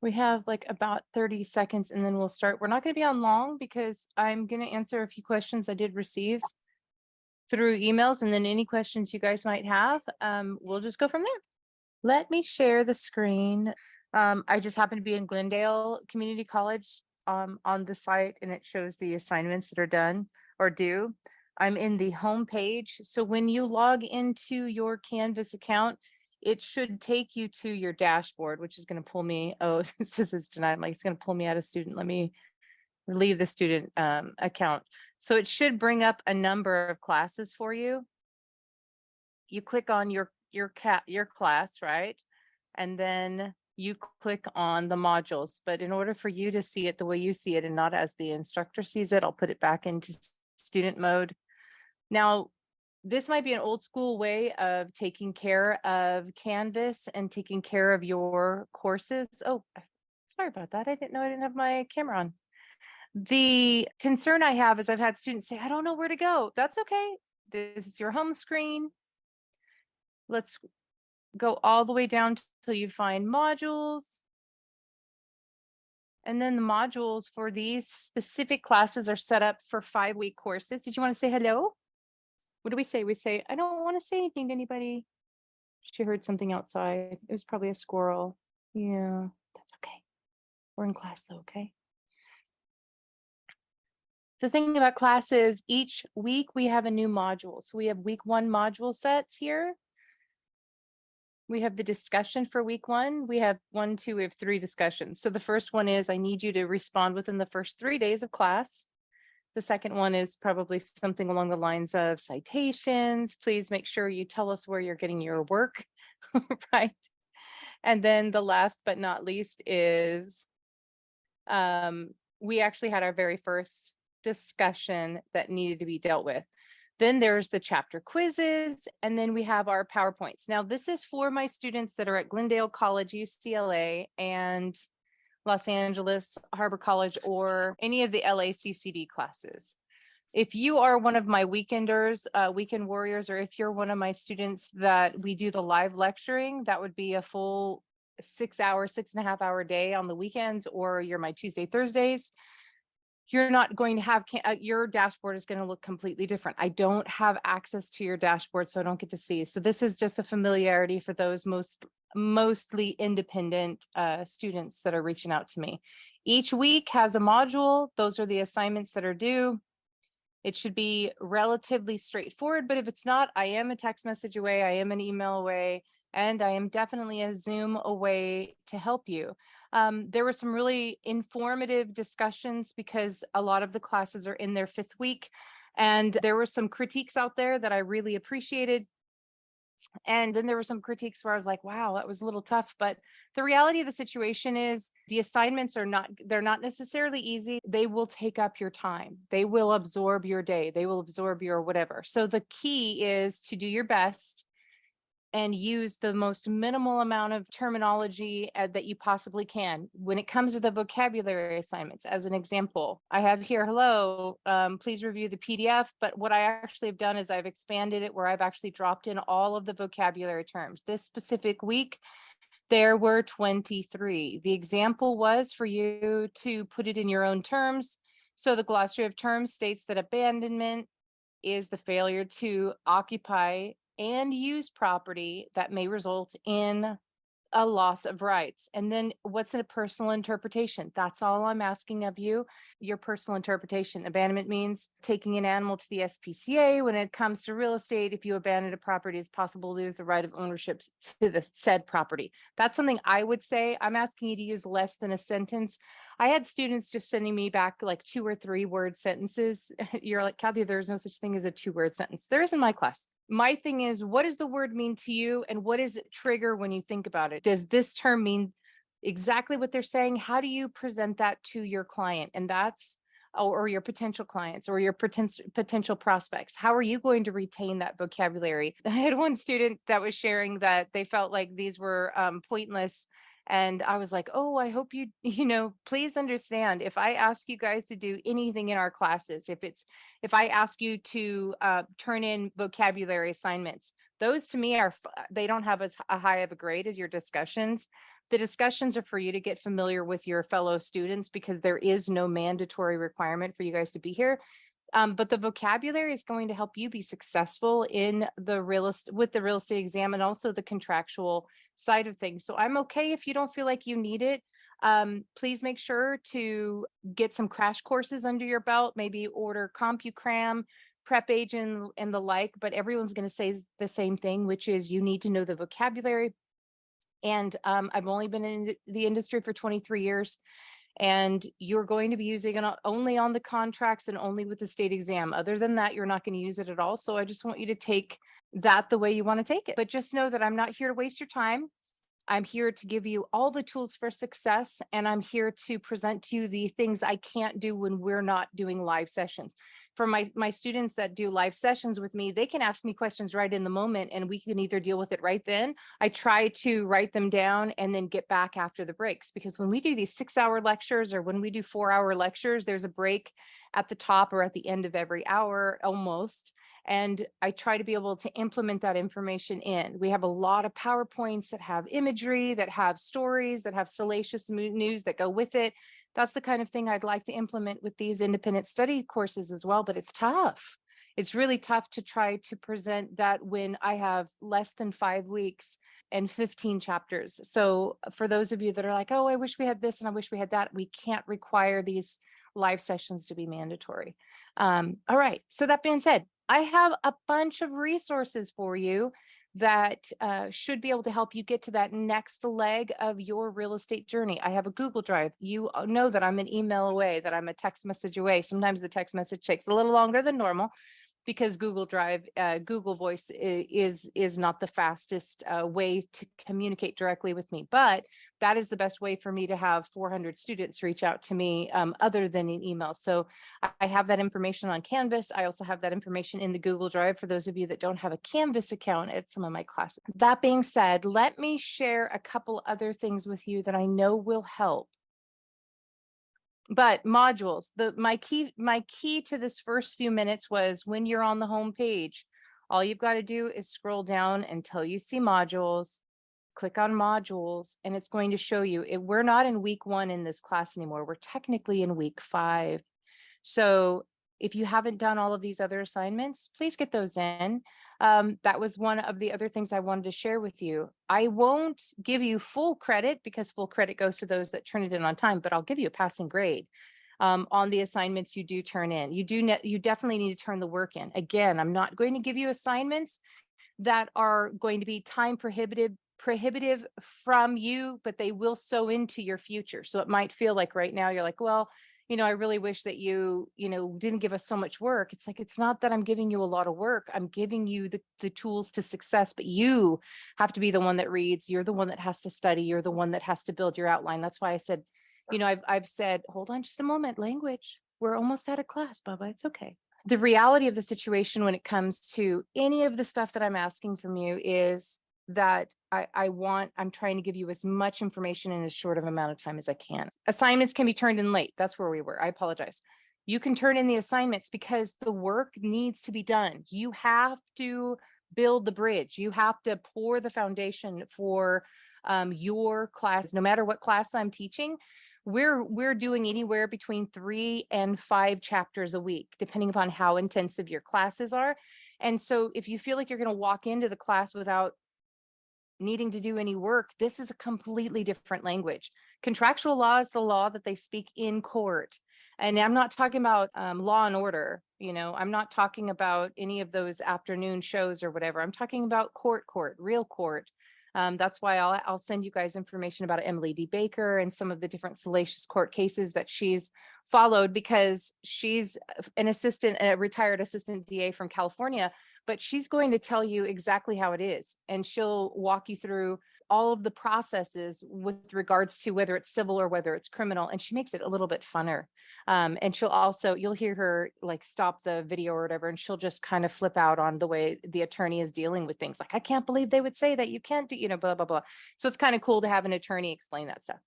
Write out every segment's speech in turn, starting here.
We have like about 30 seconds and then we'll start. We're not going to be on long because I'm going to answer a few questions I did receive through emails, and then any questions you guys might have, we'll just go from there. Let me share the screen. I just happen to be in Glendale Community College on the site, and it shows the assignments that are done or due. I'm in the home page. So when you log into your Canvas account, it should take you to your dashboard, which is going to pull me. Oh, it says it's denied. I'm like, it's going to pull me out of student. Let me leave the student account. So it should bring up a number of classes for you. You click on your class, right? And then you click on the modules. But in order for you to see it the way you see it and not as the instructor sees it, I'll put it back into student mode. Now, this might be an old school way of taking care of Canvas and taking care of your courses. Oh, sorry about that. I didn't know I didn't have my camera on. The concern I have is I've had students say, I don't know where to go. That's okay. This is your home screen. Let's go all the way down till you find modules. And then the modules for these specific classes are set up for 5-week courses. Did you want to say hello? What do we say? We say, I don't want to say anything to anybody. She heard something outside. It was probably a squirrel. Yeah, that's okay. We're in class though, okay? The thing about class is each week we have a new module. So we have week 1 module sets here. We have the discussion for week 1. We have 1, 2, we have 3 discussions. So the first one is I need you to respond within the first 3 days of class. The second one is probably something along the lines of citations. Please make sure you tell us where you're getting your work, right? And then the last but not least is we actually had our very first discussion that needed to be dealt with. Then there's the chapter quizzes, and then we have our PowerPoints. Now, this is for my students that are at Glendale College, UCLA, and Los Angeles Harbor College, or any of the LACCD classes. If you are one of my weekenders, weekend warriors, or if you're one of my students that we do the live lecturing, that would be a full 6-hour, 6.5-hour day on the weekends, or you're my Tuesday, Thursdays. You're not going to have, your dashboard is going to look completely different. I don't have access to your dashboard, so I don't get to see. So this is just a familiarity for those mostly independent students that are reaching out to me. Each week has a module. Those are the assignments that are due. It should be relatively straightforward, but if it's not, I am a text message away, I am an email away, and I am definitely a Zoom away to help you. There were some really informative discussions because a lot of the classes are in their 5th week, and there were some critiques out there that I really appreciated. And then there were some critiques where I was like, wow, that was a little tough. But the reality of the situation is the assignments they're not necessarily easy. They will take up your time. They will absorb your day. They will absorb your whatever. So the key is to do your best and use the most minimal amount of terminology that you possibly can. When it comes to the vocabulary assignments, as an example, I have here, hello, please review the PDF. But what I actually have done is I've expanded it where I've actually dropped in all of the vocabulary terms. This specific week, there were 23. The example was for you to put it in your own terms. So the glossary of terms states that abandonment is the failure to occupy and use property that may result in a loss of rights. And then what's a personal interpretation? That's all I'm asking of you. Your personal interpretation. Abandonment means taking an animal to the SPCA. When it comes to real estate, if you abandon a property, it's possible to lose the right of ownership to the said property. That's something I would say. I'm asking you to use less than a sentence. I had students just sending me back like 2 or 3 word sentences. You're like, Kathy, there's no such thing as a 2-word sentence. There is in my class. My thing is, what does the word mean to you, and what does it trigger when you think about it? Does this term mean exactly what they're saying? How do you present that to your client? And that's, or your potential clients or your potential prospects. How are you going to retain that vocabulary? I had one student that was sharing that they felt like these were pointless. And I was like, oh, I hope please understand, if I ask you guys to do anything in our classes, if I ask you to turn in vocabulary assignments, those to me they don't have as high of a grade as your discussions, The discussions are for you to get familiar with your fellow students because there is no mandatory requirement for you guys to be here. But the vocabulary is going to help you be successful in the with the real estate exam and also the contractual side of things. So I'm okay if you don't feel like you need it. Please make sure to get some crash courses under your belt, maybe order CompuCram, Prep Agent, and the like, but everyone's going to say the same thing, which is you need to know the vocabulary. And I've only been in the industry for 23 years. And you're going to be using it only on the contracts and only with the state exam. Other than that, you're not going to use it at all. So I just want you to take that the way you want to take it. But just know that I'm not here to waste your time. I'm here to give you all the tools for success, and I'm here to present to you the things I can't do when we're not doing live sessions. For my students that do live sessions with me, they can ask me questions right in the moment and we can either deal with it right then. I try to write them down and then get back after the breaks, because when we do these 6-hour lectures or when we do 4-hour lectures, there's a break at the top or at the end of every hour almost. And I try to be able to implement that information in. We have a lot of PowerPoints that have imagery, that have stories, that have salacious news that go with it. That's the kind of thing I'd like to implement with these independent study courses as well, but it's tough. It's really tough to try to present that when I have less than 5 weeks and 15 chapters. So for those of you that are like, oh, I wish we had this and I wish we had that, we can't require these live sessions to be mandatory. All right, so that being said, I have a bunch of resources for you that should be able to help you get to that next leg of your real estate journey. I have a Google Drive. You know that I'm an email away, that I'm a text message away. Sometimes the text message takes a little longer than normal because Google Drive, Google Voice is not the fastest way to communicate directly with me, but that is the best way for me to have 400 students reach out to me other than an email. So I have that information on Canvas. I also have that information in the Google Drive for those of you that don't have a Canvas account at some of my classes. That being said, let me share a couple other things with you that I know will help. But modules, my key to this first few minutes was when you're on the home page, all you've got to do is scroll down until you see modules, click on modules, and it's going to show you we're not in week 1 in this class anymore. We're technically in week 5. So if you haven't done all of these other assignments, please get those in. That was one of the other things I wanted to share with you. I won't give you full credit because full credit goes to those that turn it in on time, but I'll give you a passing grade on the assignments you do turn in. You definitely need to turn the work in. Again, I'm not going to give you assignments that are going to be time prohibitive from you, but they will sow into your future. So it might feel like right now you're like, well, I really wish that you didn't give us so much work. It's like, it's not that I'm giving you a lot of work. I'm giving you the tools to success, but you have to be the one that reads. You're the one that has to study. You're the one that has to build your outline. That's why I said, I've said, hold on just a moment, language. We're almost out of class, Bubba. It's okay. The reality of the situation when it comes to any of the stuff that I'm asking from you is that I'm trying to give you as much information in as short of amount of time as I can. Assignments can be turned in late. That's where we were. I apologize. You can turn in the assignments because the work needs to be done. You have to build the bridge. You have to pour the foundation for your class. No matter what class I'm teaching, we're doing anywhere between 3 and 5 chapters a week, depending upon how intensive your classes are. And so if you feel like you're going to walk into the class without needing to do any work, this is a completely different language. Contractual law is the law that they speak in court. And I'm not talking about Law and Order. I'm not talking about any of those afternoon shows or whatever. I'm talking about court, real court. That's why I'll send you guys information about Emily D. Baker and some of the different salacious court cases that she's followed, because she's a retired assistant DA from California, but she's going to tell you exactly how it is. And she'll walk you through all of the processes with regards to whether it's civil or whether it's criminal. And she makes it a little bit funner. And you'll hear her like stop the video or whatever, and she'll just kind of flip out on the way the attorney is dealing with things. Like, I can't believe they would say that you can't do, blah, blah, blah. So it's kind of cool to have an attorney explain that stuff.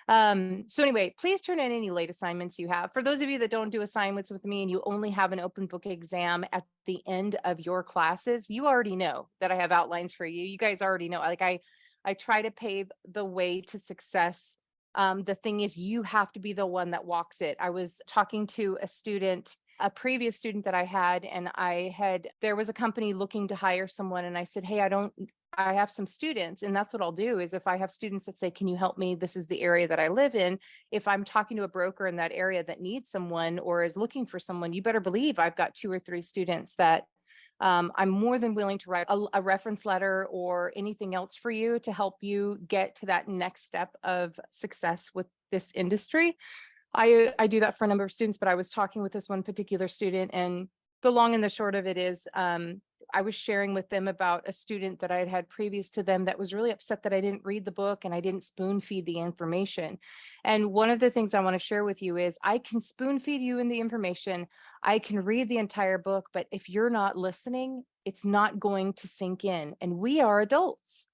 So anyway, please turn in any late assignments you have. For those of you that don't do assignments with me and you only have an open book exam at the end of your classes, you already know that I have outlines for you. You guys already know. Like I I try to pave the way to success. The thing is, you have to be the one that walks it. I was talking to a previous student that I had, and there was a company looking to hire someone. And I said, hey, I have some students. And that's what I'll do is if I have students that say, can you help me? This is the area that I live in. If I'm talking to a broker in that area that needs someone or is looking for someone, you better believe I've got 2 or 3 students that I'm more than willing to write a reference letter or anything else for you to help you get to that next step of success with this industry. I do that for a number of students, but I was talking with this one particular student, and the long and the short of it is, I was sharing with them about a student that I had had previous to them that was really upset that I didn't read the book and I didn't spoon feed the information. And one of the things I want to share with you is I can spoon feed you in the information. I can read the entire book, but if you're not listening, it's not going to sink in. And we are adults.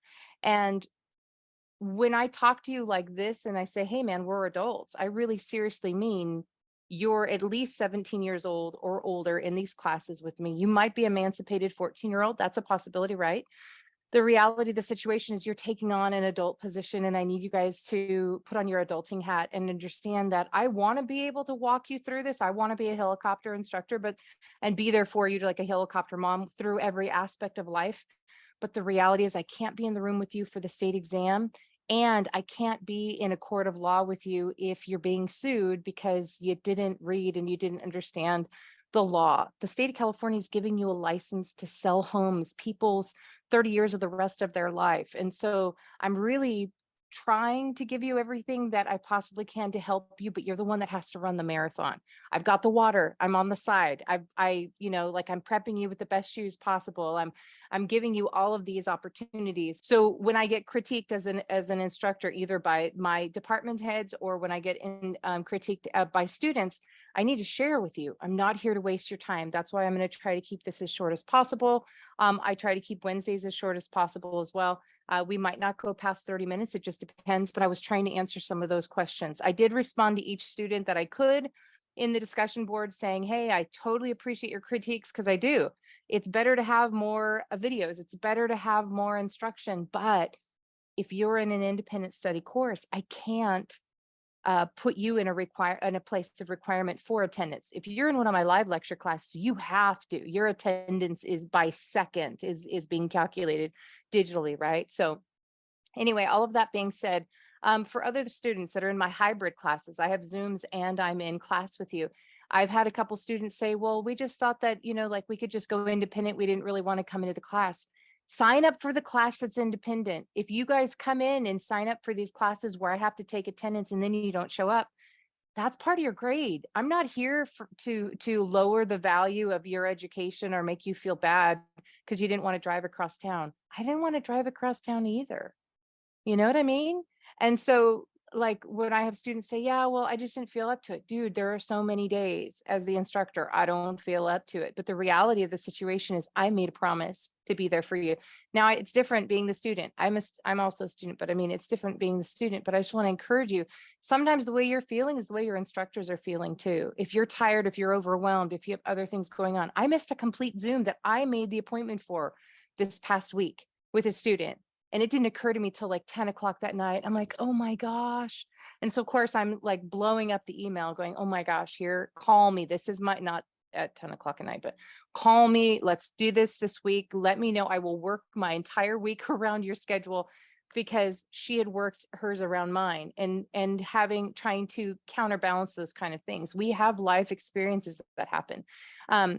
And when I talk to you like this and I say, hey man, we're adults, I really seriously mean you're at least 17 years old or older in these classes with me. You might be emancipated 14-year-old. That's a possibility, right? The reality of the situation is you're taking on an adult position, and I need you guys to put on your adulting hat and understand that I want to be able to walk you through this. I want to be a helicopter instructor, and be there for you like a helicopter mom through every aspect of life. But the reality is I can't be in the room with you for the state exam. And I can't be in a court of law with you if you're being sued because you didn't read and you didn't understand the law. The state of California is giving you a license to sell homes, people's 30 years of the rest of their life. And so I'm really trying to give you everything that I possibly can to help you, but you're the one that has to run the marathon. I've got the water. I'm on the side. I'm prepping you with the best shoes possible. I'm giving you all of these opportunities. So when I get critiqued as an instructor, either by my department heads or when I get critiqued by students, I need to share with you. I'm not here to waste your time. That's why I'm going to try to keep this as short as possible. I try to keep Wednesdays as short as possible as well. We might not go past 30 minutes. It just depends, but I was trying to answer some of those questions. I did respond to each student that I could in the discussion board saying, hey, I totally appreciate your critiques, because I do. It's better to have more videos. It's better to have more instruction. But if you're in an independent study course, I can't put you in a place of requirement for attendance. If you're in one of my live lecture classes, you have to. Your attendance is by second, is being calculated digitally, right? So anyway, all of that being said, for other students that are in my hybrid classes, I have Zooms and I'm in class with you. I've had a couple students say, well, we just thought that, like we could just go independent. We didn't really want to come into the class. Sign up for the class that's independent. If you guys come in and sign up for these classes where I have to take attendance and then you don't show up, that's part of your grade. I'm not here to lower the value of your education or make you feel bad because you didn't want to drive across town. I didn't want to drive across town either. You know what I mean? And so like when I have students say, yeah, well, I just didn't feel up to it. Dude, there are so many days as the instructor, I don't feel up to it. But the reality of the situation is I made a promise to be there for you. Now it's different being the student. I'm also a student, but I mean, it's different being the student, but I just want to encourage you. Sometimes the way you're feeling is the way your instructors are feeling too. If you're tired, if you're overwhelmed, if you have other things going on. I missed a complete Zoom that I made the appointment for this past week with a student. And it didn't occur to me till like 10 o'clock that night. I'm like, oh my gosh. And so of course I'm like blowing up the email going, oh my gosh, here, call me. This is not at 10 o'clock at night, but call me. Let's do this week. Let me know. I will work my entire week around your schedule, because she had worked hers around mine, and trying to counterbalance those kind of things. We have life experiences that happen.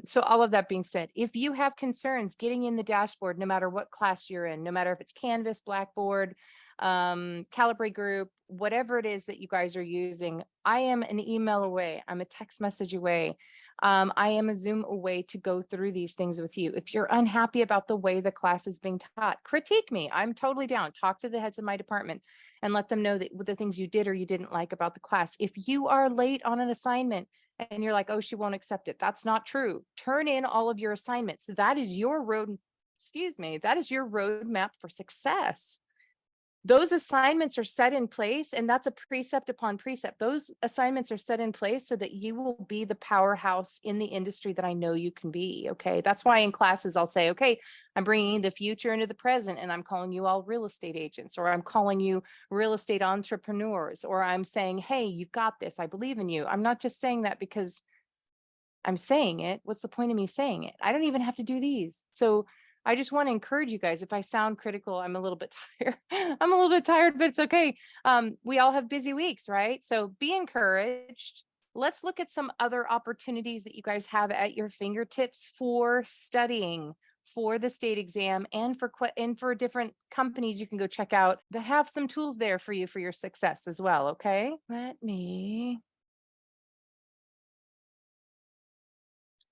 So all of that being said, if you have concerns getting in the dashboard, no matter what class you're in, no matter if it's Canvas, Blackboard, Calibrate Group, whatever it is that you guys are using, I am an email away. I'm a text message away. I am a Zoom away to go through these things with you. If you're unhappy about the way the class is being taught, critique me. I'm totally down. Talk to the heads of my department and let them know that the things you did or you didn't like about the class. If you are late on an assignment and you're like, oh, she won't accept it, that's not true. Turn in all of your assignments. That is your roadmap for success. those assignments are set in place, and that's a precept upon precept. Those assignments are set in place so that you will be the powerhouse in the industry that I know you can be. Okay. That's why in classes I'll say, okay, I'm bringing the future into the present, and I'm calling you all real estate agents, or I'm calling you real estate entrepreneurs, or I'm saying, hey, you've got this. I believe in you. I'm not just saying that because I'm saying it. What's the point of me saying it? I don't even have to do these. So I just want to encourage you guys. If I sound critical, I'm a little bit tired. I'm a little bit tired, but it's okay. We all have busy weeks, right? So be encouraged. Let's look at some other opportunities that you guys have at your fingertips for studying for the state exam, and for different companies you can go check out that have some tools there for you for your success as well. Okay. Let me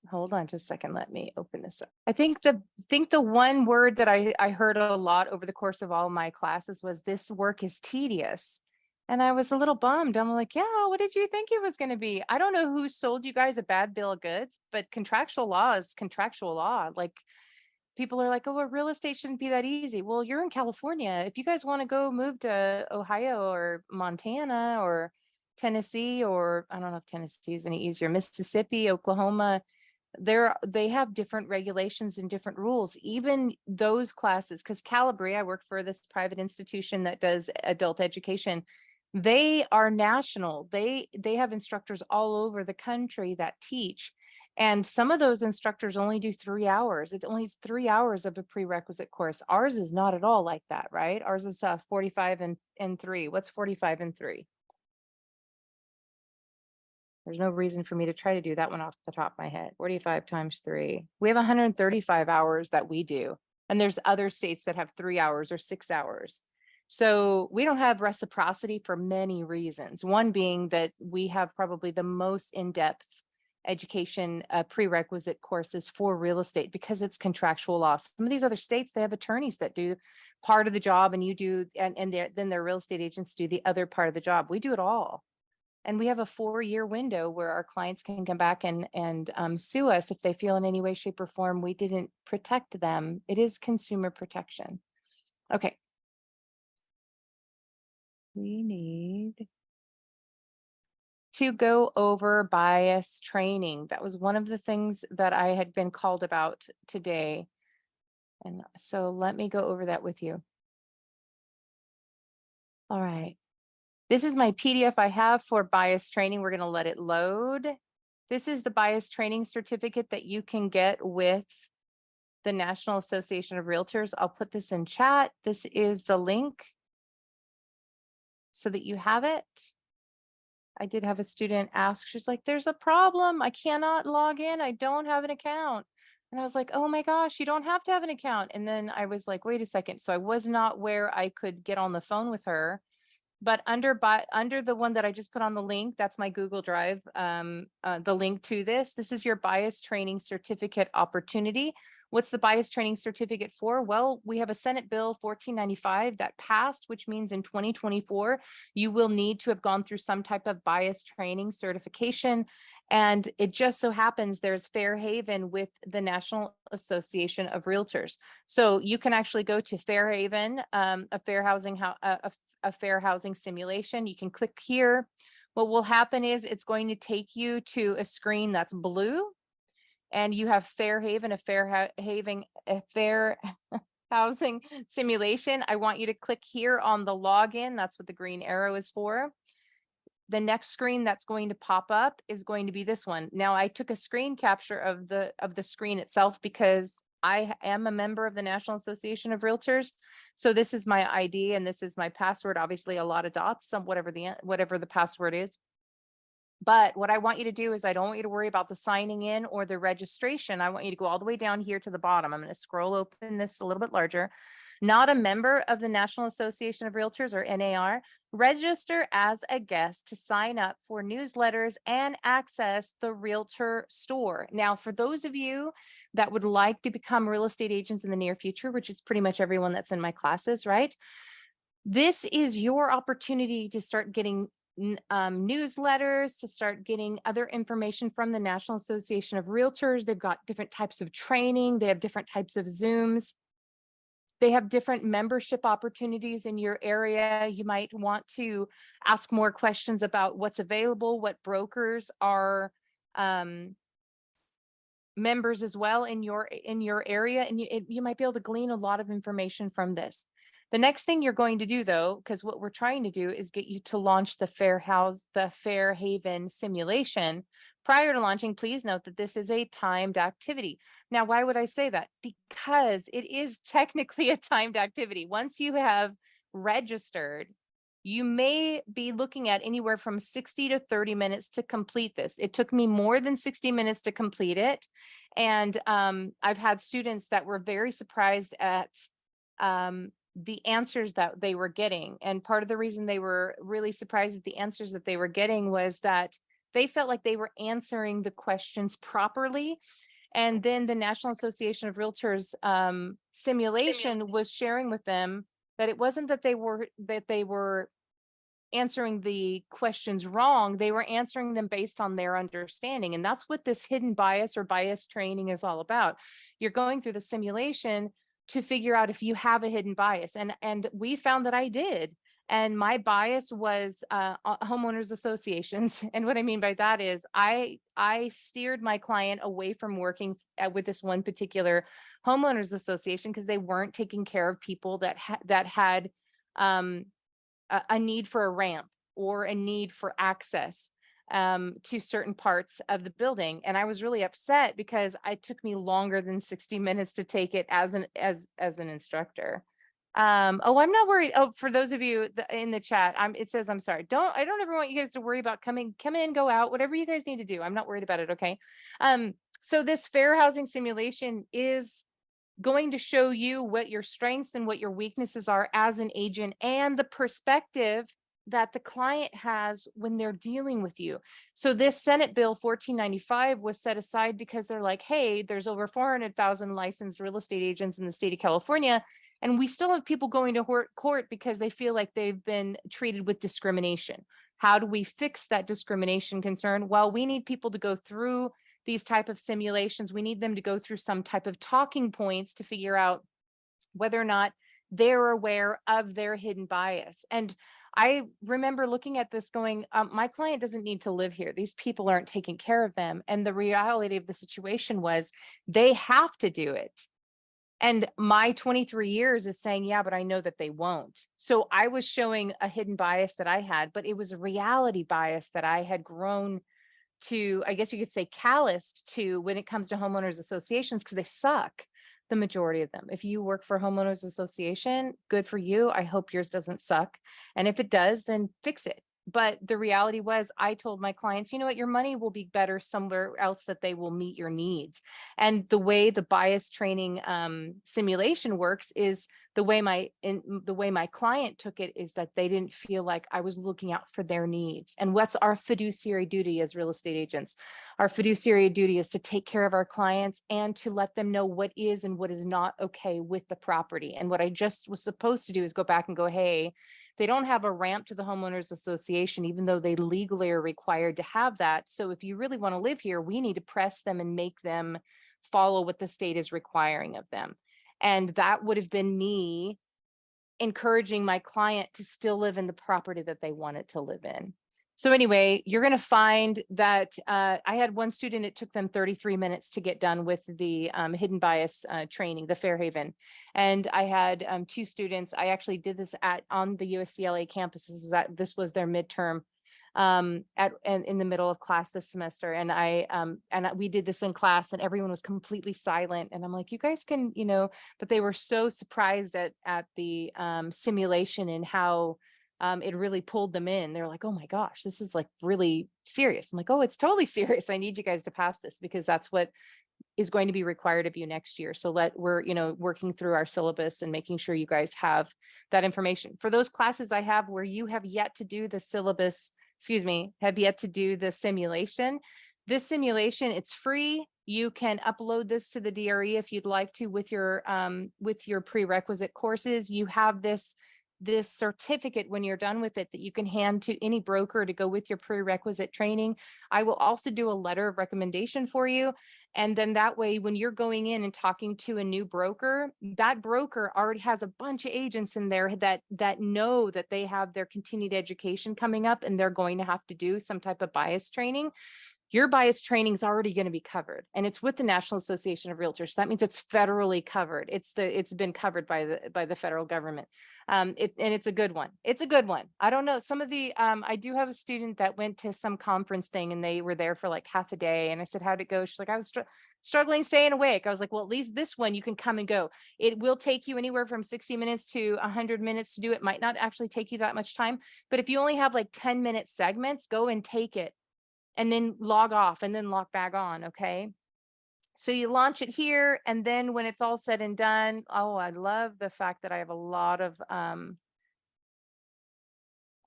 hold on just a second. Let me open this up. I think the one word that I heard a lot over the course of all my classes was, this work is tedious. And I was a little bummed. I'm like, yeah, what did you think it was going to be? I don't know who sold you guys a bad bill of goods, but contractual law is contractual law. Like, people are like, oh, well, real estate shouldn't be that easy. Well, you're in California. If you guys want to go move to Ohio or Montana or Tennessee, or I don't know if Tennessee is any easier, Mississippi, Oklahoma, they have different regulations and different rules. Even those classes, because Calabria, I work for this private institution that does adult education. They are national. They have instructors all over the country that teach. And some of those instructors only do 3 hours. It only is 3 hours of a prerequisite course. Ours is not at all like that, right? Ours is 45 and 3. What's 45 and 3? There's no reason for me to try to do that one off the top of my head. 45 times 3. We have 135 hours that we do. And there's other states that have 3 hours or 6 hours. So we don't have reciprocity for many reasons. One being that we have probably the most in-depth education prerequisite courses for real estate because it's contractual law. Some of these other states, they have attorneys that do part of the job, and you do, and then their real estate agents do the other part of the job. We do it all. And we have a 4-year window where our clients can come back and sue us if they feel in any way, shape, or form we didn't protect them. It is consumer protection. Okay. We need to go over bias training. That was one of the things that I had been called about today. And so let me go over that with you. All right. This is my PDF I have for bias training. We're going to let it load. This is the bias training certificate that you can get with the National Association of Realtors. I'll put this in chat. This is the link so that you have it. I did have a student ask, she's like, there's a problem. I cannot log in. I don't have an account. And I was like, oh my gosh, you don't have to have an account. And then I was like, wait a second. So I was not where I could get on the phone with her. But under the one that I just put on the link, that's my Google Drive, the link to this. This is your bias training certificate opportunity. What's the bias training certificate for? Well, we have a Senate Bill 1495 that passed, which means in 2024, you will need to have gone through some type of bias training certification. And it just so happens there's Fair Haven with the National Association of Realtors. So you can actually go to Fair Haven, a fair housing simulation. You can click here. What will happen is it's going to take you to a screen that's blue, and you have Fair Haven, a fair housing simulation. I want you to click here on the login. That's what the green arrow is for. The next screen that's going to pop up is going to be this one. Now, I took a screen capture of the screen itself because I am a member of the National Association of Realtors. So this is my ID and this is my password. Obviously a lot of dots, some whatever the password is. But what I want you to do is I don't want you to worry about the signing in or the registration. I want you to go all the way down here to the bottom. I'm going to scroll open this a little bit larger. Not a member of the National Association of Realtors, or NAR, register as a guest to sign up for newsletters and access the Realtor store. Now, for those of you that would like to become real estate agents in the near future, which is pretty much everyone that's in my classes, right? This is your opportunity to start getting newsletters, to start getting other information from the National Association of Realtors. They've got different types of training. They have different types of Zooms. They have different membership opportunities in your area. You might want to ask more questions about what's available, what brokers are members as well in your area, and you might be able to glean a lot of information from this. The next thing you're going to do, though, because what we're trying to do is get you to launch the Fair Haven simulation. Prior to launching, please note that this is a timed activity. Now, why would I say that? Because it is technically a timed activity. Once you have registered, you may be looking at anywhere from 60 to 30 minutes to complete this. It took me more than 60 minutes to complete it. And I've had students that were very surprised at the answers that they were getting. And part of the reason they were really surprised at the answers that they were getting was that they felt like they were answering the questions properly. And then the National Association of Realtors simulation was sharing with them that it wasn't that they were answering the questions wrong. They were answering them based on their understanding. And that's what this hidden bias or bias training is all about. You're going through the simulation to figure out if you have a hidden bias. And we found that I did. And my bias was homeowners associations. And what I mean by that is I steered my client away from working with this one particular homeowners association because they weren't taking care of people that had a need for a ramp or a need for access to certain parts of the building. And I was really upset because it took me longer than 60 minutes to take it as an instructor. Oh, I'm not worried. Oh, for those of you in the chat, it says, I'm sorry. I don't ever want you guys to worry about come in, go out, whatever you guys need to do. I'm not worried about it. Okay. So this fair housing simulation is going to show you what your strengths and what your weaknesses are as an agent and the perspective that the client has when they're dealing with you. So this Senate Bill 1495 was set aside because they're like, hey, there's over 400,000 licensed real estate agents in the state of California, and we still have people going to court because they feel like they've been treated with discrimination. How do we fix that discrimination concern? Well, we need people to go through these type of simulations. We need them to go through some type of talking points to figure out whether or not they're aware of their hidden bias. And I remember looking at this going, my client doesn't need to live here. These people aren't taking care of them. And the reality of the situation was they have to do it. And my 23 years is saying, yeah, but I know that they won't. So I was showing a hidden bias that I had, but it was a reality bias that I had grown to, I guess you could say, calloused to when it comes to homeowners associations, because they suck, the majority of them. If you work for a homeowners association, good for you. I hope yours doesn't suck. And if it does, then fix it. But the reality was, I told my clients, you know what, your money will be better somewhere else that they will meet your needs. And the way the bias training simulation works is the way my client took it is that they didn't feel like I was looking out for their needs. And what's our fiduciary duty as real estate agents? Our fiduciary duty is to take care of our clients and to let them know what is and what is not okay with the property. And what I just was supposed to do is go back and go, hey, they don't have a ramp to the homeowners association, even though they legally are required to have that. So if you really want to live here, we need to press them and make them follow what the state is requiring of them. And that would have been me encouraging my client to still live in the property that they wanted to live in. So anyway, you're going to find that I had one student, it took them 33 minutes to get done with the hidden bias training, the Fairhaven. And I had two students. I actually did this on the USCLA campus. This was their midterm in the middle of class this semester. And we did this in class and everyone was completely silent. And I'm like, you guys can, but they were so surprised at the simulation and how it really pulled them in. They're like, oh my gosh, this is like really serious. I'm like, oh, it's totally serious. I need you guys to pass this because that's what is going to be required of you next year. So we're working through our syllabus and making sure you guys have that information. For those classes I have where you have yet to do the syllabus, have yet to do the simulation, this simulation, it's free. You can upload this to the DRE if you'd like to with your prerequisite courses. You have this this certificate when you're done with it that you can hand to any broker to go with your prerequisite training. I will also do a letter of recommendation for you. And then that way, when you're going in and talking to a new broker, that broker already has a bunch of agents in there that know that they have their continued education coming up and they're going to have to do some type of bias training. Your bias training is already going to be covered, and it's with the National Association of Realtors. So that means it's federally covered. It's been covered by the federal government. And it's a good one. It's a good one. I don't know. Some of the I do have a student that went to some conference thing and they were there for like half a day. And I said, how'd it go? She's like, I was struggling staying awake. I was like, well, at least this one you can come and go. It will take you anywhere from 60 minutes to 100 minutes to do it. Might not actually take you that much time, but if you only have like 10-minute segments, go and take it and then log off and then log back on. Okay. So you launch it here. And then when it's all said and done, oh, I love the fact that I have a lot of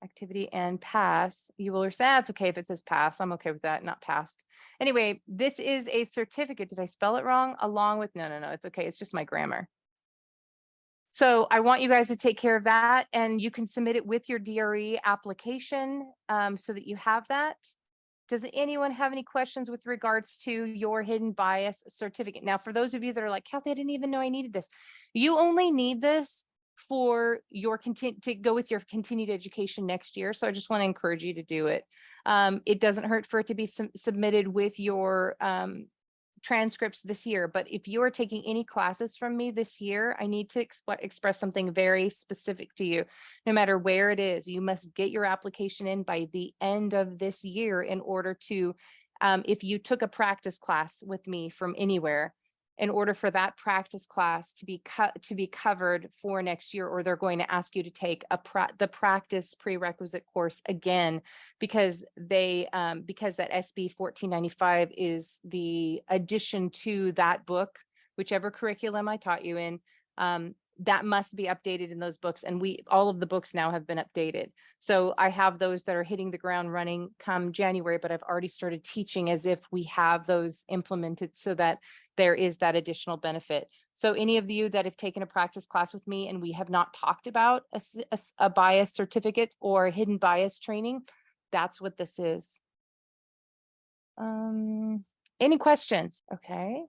activity and pass. You will say, that's okay if it says pass. I'm okay with that, not passed. Anyway, this is a certificate. Did I spell it wrong? Along with, no, it's okay. It's just my grammar. So I want you guys to take care of that, and you can submit it with your DRE application so that you have that. Does anyone have any questions with regards to your hidden bias certificate? Now, for those of you that are like, Kathy, I didn't even know I needed this. You only need this for your to go with your continued education next year. So I just want to encourage you to do it. It doesn't hurt for it to be submitted with your transcripts this year, but if you are taking any classes from me this year, I need to express something very specific to you. No matter where it is, you must get your application in by the end of this year in order to, if you took a practice class with me from anywhere, in order for that practice class to be covered for next year, or they're going to ask you to take the practice prerequisite course again, because because that SB 1495 is the addition to that book, whichever curriculum I taught you in. That must be updated in those books, and all of the books now have been updated. So I have those that are hitting the ground running come January, but I've already started teaching as if we have those implemented so that there is that additional benefit. So any of you that have taken a practice class with me and we have not talked about a bias certificate or hidden bias training, that's what this is. Any questions? Okay.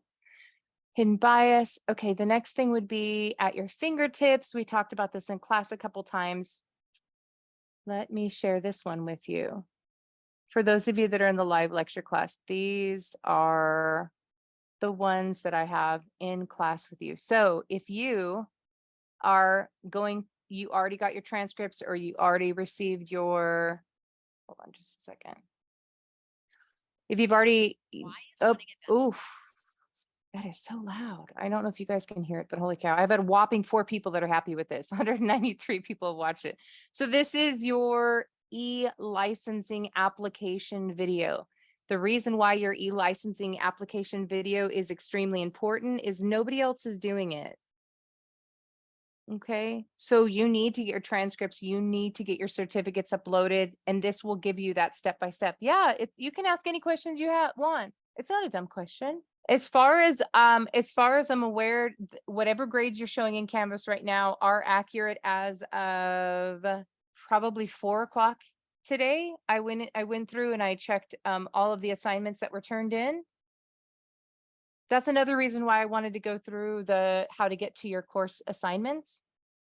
Hidden bias. Okay, the next thing would be at your fingertips. We talked about this in class a couple times. Let me share this one with you. For those of you that are in the live lecture class, these are the ones that I have in class with you. So if you are you already got your transcripts or you already received hold on just a second. If you've already, that is so loud. I don't know if you guys can hear it, but holy cow. I've had a whopping 4 people that are happy with this. 193 people have watched it. So this is your e-licensing application video. The reason why your e-licensing application video is extremely important is nobody else is doing it. Okay, so you need to get your transcripts, you need to get your certificates uploaded, and this will give you that step-by-step. Yeah, you can ask any questions you want. It's not a dumb question. As far as I'm aware, whatever grades you're showing in Canvas right now are accurate as of probably 4 o'clock today. I went through and I checked all of the assignments that were turned in. That's another reason why I wanted to go through how to get to your course assignments,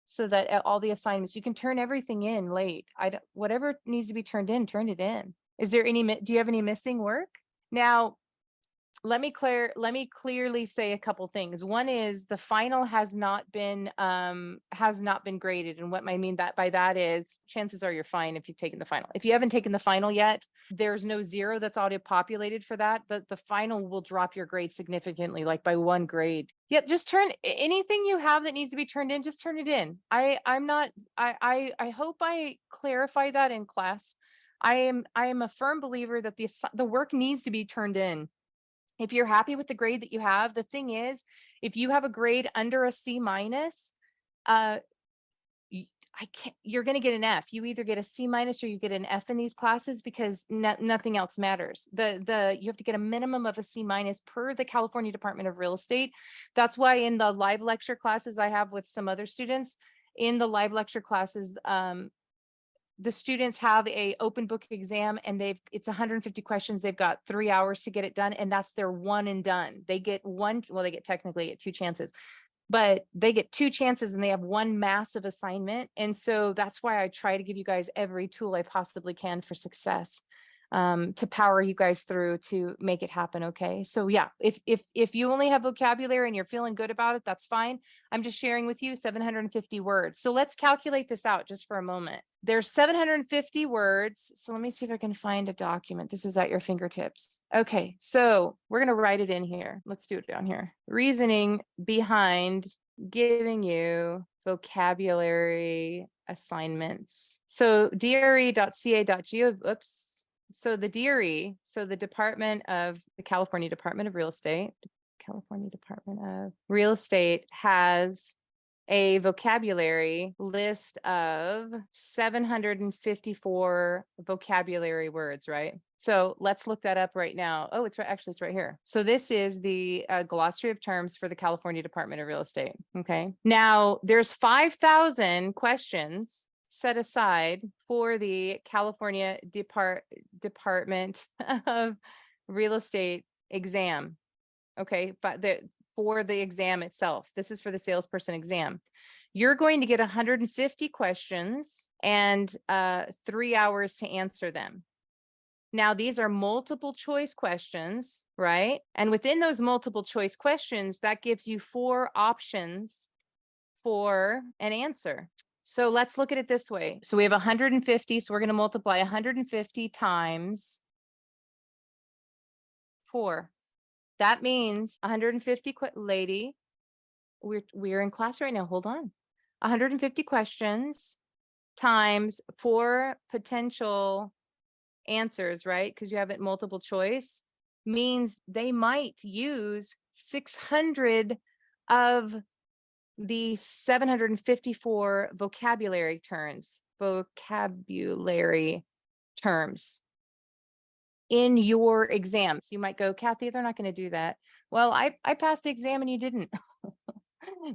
so that all the assignments, you can turn everything in late. Whatever needs to be turned in, turn it in. Do you have any missing work? Now, let me clearly say a couple things. One is the final has not been graded. And what I mean by that is chances are you're fine if you've taken the final. If you haven't taken the final yet, there's no 0 that's auto populated for that. The final will drop your grade significantly, like by 1 grade. Yeah, just turn anything you have that needs to be turned in, just turn it in. I hope I clarify that in class. I am a firm believer that the work needs to be turned in. If you're happy with the grade that you have, the thing is, if you have a grade under a C-, you're going to get an F. You either get a C- or you get an F in these classes, because nothing else matters. You have to get a minimum of a C- per the California Department of Real Estate. That's why in the live lecture classes I have with some other students, in the live lecture classes, the students have a open book exam and it's 150 questions. They've got 3 hours to get it done. And that's their one and done. They get they get technically 2 chances, but they get 2 chances and they have one massive assignment. And so that's why I try to give you guys every tool I possibly can for success, to power you guys through to make it happen. Okay. So yeah, if you only have vocabulary and you're feeling good about it, that's fine. I'm just sharing with you 750 words. So let's calculate this out just for a moment. There's 750 words. So let me see if I can find a document. This is at your fingertips. Okay. So we're going to write it in here. Let's do it down here. Reasoning behind giving you vocabulary assignments. So dre.ca.gov, oops. So the DRE, so the California Department of Real Estate, has a vocabulary list of 754 vocabulary words, right? So let's look that up right now. Oh, it's right here. So this is the glossary of terms for the California Department of Real Estate. Okay. Now there's 5,000 questions set aside for the California Department of Real Estate exam. Okay, for the exam itself. This is for the salesperson exam. You're going to get 150 questions and 3 hours to answer them. Now, these are multiple choice questions, right? And within those multiple choice questions, that gives you 4 options for an answer. So let's look at it this way. So we have 150. So we're going to multiply 150 times 4. That means 150 lady. We're in class right now. Hold on. 150 questions times 4 potential answers, right? Because you have it multiple choice, means they might use 600 of the 754 vocabulary terms in your exams. You might go, Kathy, they're not going to do that. Well, I passed the exam and you didn't,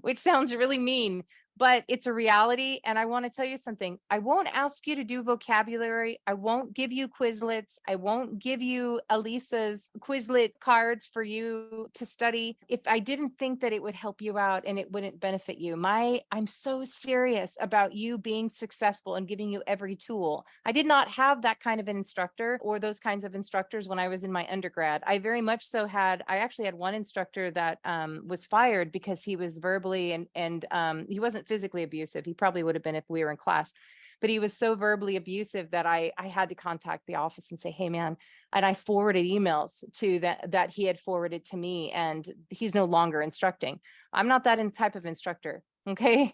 which sounds really mean, but it's a reality. And I want to tell you something. I won't ask you to do vocabulary. I won't give you Quizlets. I won't give you Elisa's Quizlet cards for you to study if I didn't think that it would help you out and it wouldn't benefit you. I'm so serious about you being successful and giving you every tool. I did not have that kind of an instructor or those kinds of instructors when I was in my undergrad. I very much so I actually had one instructor that was fired because he was verbally and he wasn't physically abusive. He probably would have been if we were in class, but he was so verbally abusive that I had to contact the office and say, hey man, and I forwarded emails to that he had forwarded to me, and he's no longer instructing. I'm not that type of instructor. Okay.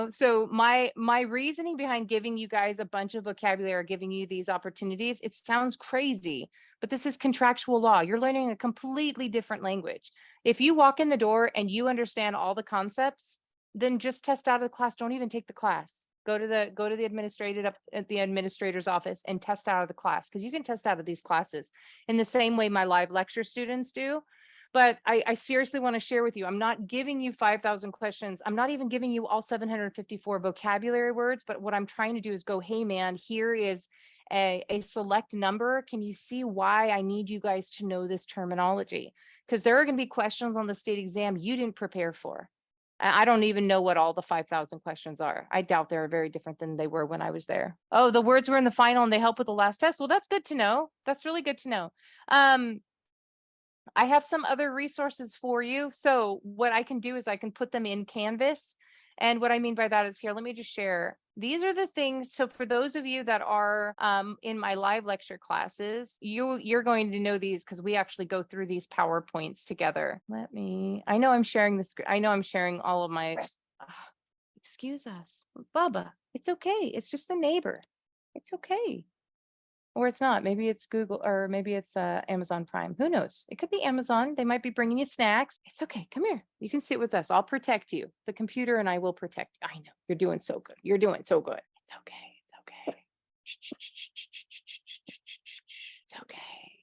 So my reasoning behind giving you guys a bunch of vocabulary, or giving you these opportunities, it sounds crazy, but this is contractual law. You're learning a completely different language. If you walk in the door and you understand all the concepts, then just test out of the class. Don't even take the class. Go to the administrator's office and test out of the class, because you can test out of these classes in the same way my live lecture students do. But I seriously want to share with you, I'm not giving you 5,000 questions. I'm not even giving you all 754 vocabulary words, but what I'm trying to do is go, hey man, here is a select number. Can you see why I need you guys to know this terminology? Because there are going to be questions on the state exam you didn't prepare for. I don't even know what all the 5,000 questions are. I doubt they're very different than they were when I was there. Oh, the words were in the final and they help with the last test. Well, that's good to know. That's really good to know. I have some other resources for you. So what I can do is I can put them in Canvas. And what I mean by that is, here, let me just share. These are the things. So for those of you that are in my live lecture classes, you're going to know these because we actually go through these PowerPoints together. I know I'm sharing this. I know I'm sharing all of my, excuse us, Bubba. It's okay. It's just the neighbor. It's okay. Or it's not. Maybe it's Google, or maybe it's Amazon Prime. Who knows? It could be Amazon. They might be bringing you snacks. It's okay. Come here. You can sit with us. I'll protect you. The computer and I will protect you. I know. You're doing so good. You're doing so good. It's okay. It's okay. It's okay.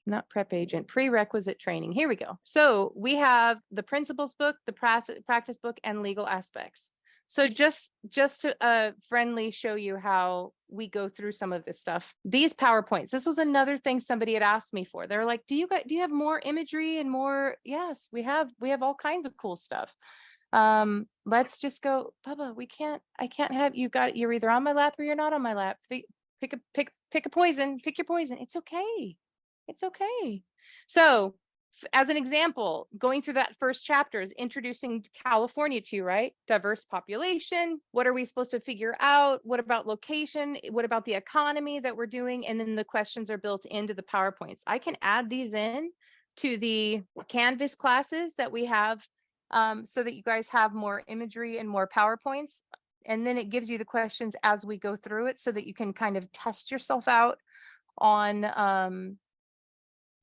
Not prep agent. Prerequisite training. Here we go. So we have the principles book, the practice book, and legal aspects. So just to friendly show you how we go through some of this stuff. These PowerPoints, this was another thing somebody had asked me for. They're like, do you have more imagery and more? Yes, we have all kinds of cool stuff. Let's just go, Bubba, I can't have, you're either on my lap or you're not on my lap. Pick a poison, pick your poison. It's okay. It's okay. So as an example, going through that first chapter is introducing California to you, right? Diverse population. What are we supposed to figure out? What about location? What about the economy that we're doing? And then the questions are built into the PowerPoints. I can add these in to the Canvas classes that we have, so that you guys have more imagery and more PowerPoints. And then it gives you the questions as we go through it so that you can kind of test yourself out on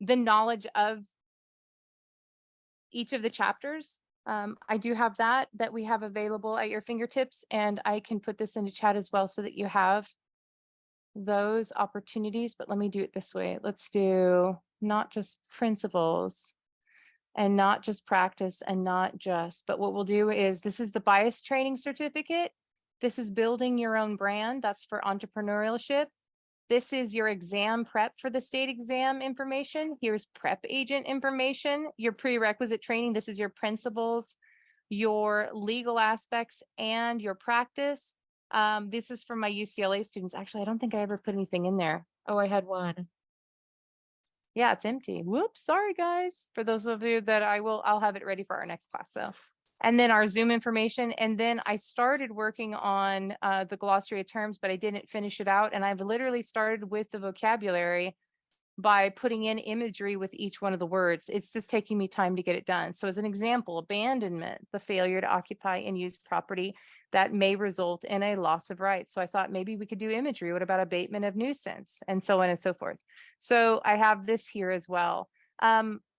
the knowledge of each of the chapters. I do have that we have available at your fingertips, and I can put this into chat as well so that you have those opportunities. But let me do it this way. Let's do not just principles and not just practice and not just, but what we'll do is, this is the bias training certificate. This is building your own brand. That's for entrepreneurship. This is your exam prep for the state exam information. Here's prep agent information, your prerequisite training. This is your principles, your legal aspects, and your practice. This is for my UCLA students. Actually, I don't think I ever put anything in there. Oh, I had one. Yeah, it's empty. Whoops, sorry guys. For those of you that I'll have it ready for our next class. So, and then our Zoom information. And then I started working on the glossary of terms, but I didn't finish it out. And I've literally started with the vocabulary by putting in imagery with each one of the words. It's just taking me time to get it done. So as an example, abandonment, the failure to occupy and use property that may result in a loss of rights. So I thought maybe we could do imagery. What about abatement of nuisance, and so on and so forth. So I have this here as well.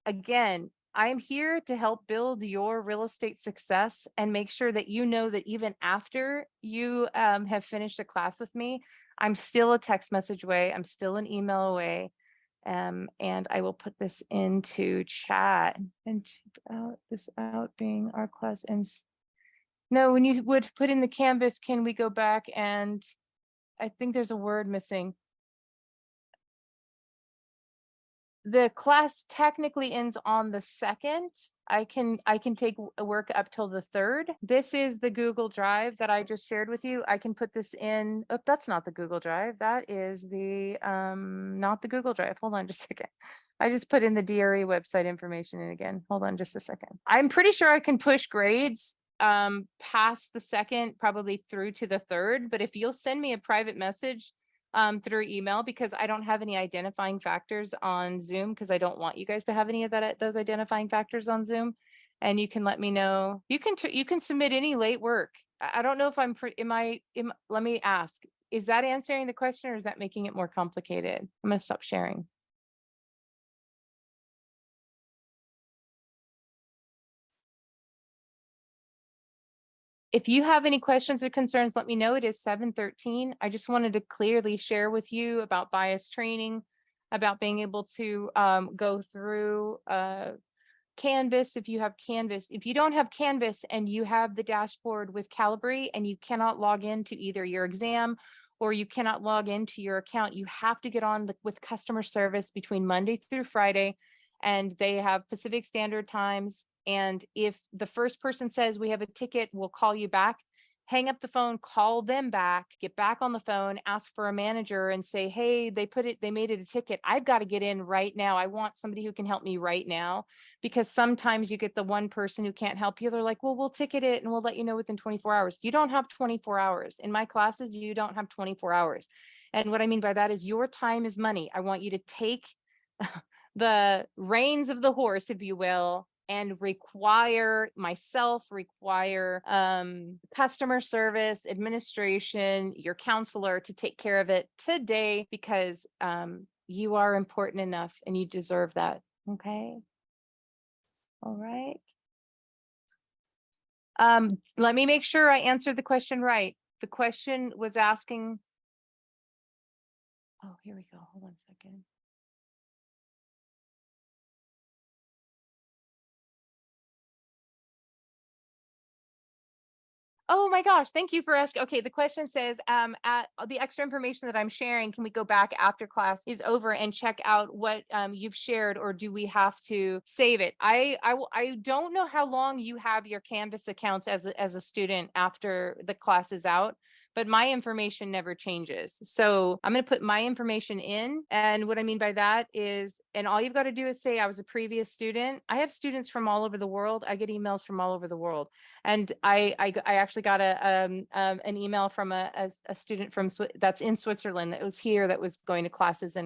Again, I'm here to help build your real estate success and make sure that you know that even after you have finished a class with me, I'm still a text message away. I'm still an email away. And I will put this into chat and check out this out being our class. And no, when you would put in the Canvas, can we go back? And I think there's a word missing. The class technically ends on the 2nd. I can take work up till the 3rd. This is the Google Drive that I just shared with you. I can put this in. Oh, that's not the Google Drive. That is the not the Google Drive. Hold on just a second. I just put in the DRE website information in again. Hold on just a second. I'm pretty sure I can push grades past the 2nd, probably through to the 3rd. But if you'll send me a private message through email, because I don't have any identifying factors on Zoom, because I don't want you guys to have any of those identifying factors on Zoom. And you can let me know. You can submit any late work. I don't know if let me ask, is that answering the question, or is that making it more complicated? I'm going to stop sharing. If you have any questions or concerns, let me know. It is 7:13. I just wanted to clearly share with you about bias training, about being able to go through Canvas. If you have Canvas, if you don't have Canvas and you have the dashboard with Calibri and you cannot log into either your exam or you cannot log into your account, you have to get on with customer service between Monday through Friday, and they have Pacific Standard Times. And if the first person says we have a ticket, we'll call you back. Hang up the phone, call them back, get back on the phone, ask for a manager and say, hey, they made it a ticket. I've got to get in right now. I want somebody who can help me right now. Because sometimes you get the one person who can't help you. They're like, well, we'll ticket it and we'll let you know within 24 hours. You don't have 24 hours. In my classes, you don't have 24 hours. And what I mean by that is your time is money. I want you to take the reins of the horse, if you will, and require customer service, administration, your counselor to take care of it today, because you are important enough and you deserve that. Okay. All right. Let me make sure I answered the question right. The question was asking. Oh, here we go. Hold on a second. Oh my gosh, thank you for asking. Okay, the question says, at the extra information that I'm sharing, can we go back after class is over and check out what you've shared, or do we have to save it? I don't know how long you have your Canvas accounts as a student after the class is out, but my information never changes. So I'm going to put my information in. And what I mean by that is, and all you've got to do is say, I was a previous student. I have students from all over the world. I get emails from all over the world. And I actually got an email from a student from that's in Switzerland that was here that was going to classes,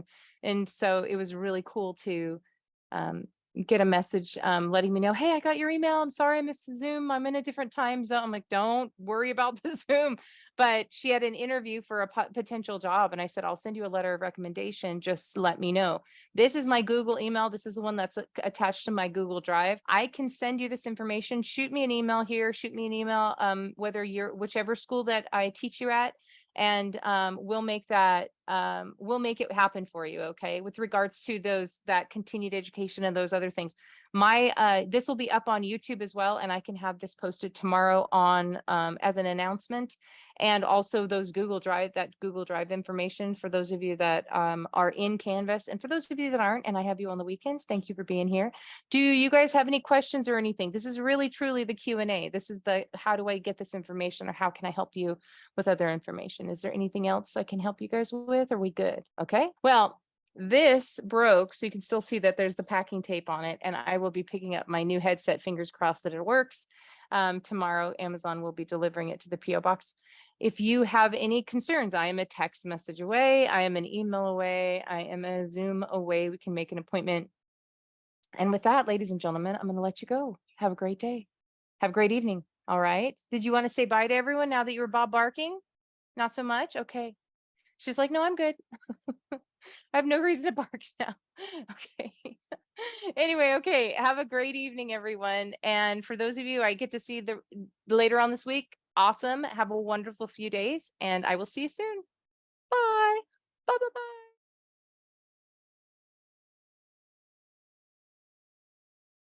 and so it was really cool to get a message letting me know, hey, I got your email. I'm sorry I missed the Zoom. I'm in a different time zone. I'm like, don't worry about the Zoom. But she had an interview for a potential job, and I said, I'll send you a letter of recommendation. Just let me know. This is my Google email. This is the one that's attached to my Google Drive. I can send you this information. Shoot me an email here. Shoot me an email, whether you're whichever school that I teach you at, and we'll make that we'll make it happen for you. Okay, with regards to that continued education and those other things. My this will be up on YouTube as well, and I can have this posted tomorrow on as an announcement, and also those Google Drive information for those of you that are in Canvas, and for those of you that aren't, and I have you on the weekends. Thank you for being here. Do you guys have any questions or anything? This is really truly the Q&A. This is the how do I get this information, or how can I help you with other information? Is there anything else I can help you guys with? Are we good? Okay. Well, this broke, so you can still see that there's the packing tape on it, and I will be picking up my new headset, fingers crossed that it works. Tomorrow, Amazon will be delivering it to the PO box. If you have any concerns, I am a text message away, I am an email away, I am a Zoom away. We can make an appointment. And with that, ladies and gentlemen, I'm going to let you go. Have a great day. Have a great evening. All right. Did you want to say bye to everyone now that you were Bob barking? Not so much? Okay. She's like, no, I'm good. I have no reason to bark now. Okay. Anyway, okay. Have a great evening, everyone. And for those of you I get to see the later on this week, awesome. Have a wonderful few days, and I will see you soon. Bye. Bye bye bye.